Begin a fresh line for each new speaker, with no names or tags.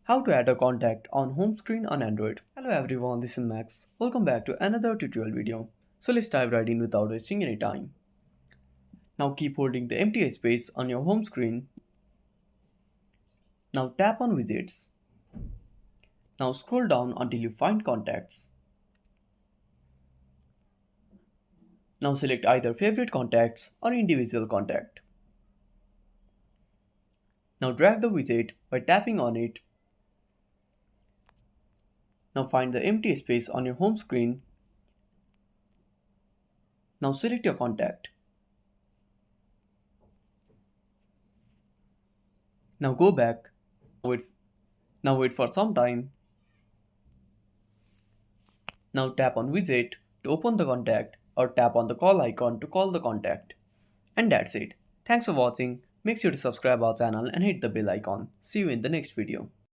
How to add a contact on home screen on Android. Hello everyone, this is Max. Welcome back to another tutorial video. So let's dive right in without wasting any time. Now keep holding the empty space on your home screen. Now tap on widgets. Now scroll down until you find contacts. Now select either favorite contacts or individual contact. Now drag the widget by tapping on it. Now find the empty space on your home screen. Now select your contact. Now go back. Wait, now wait for some time. Now tap on widget to open the contact or tap on the call icon to call the contact. And that's it. Thanks for watching. Make sure to subscribe our channel and hit the bell icon. See you in the next video.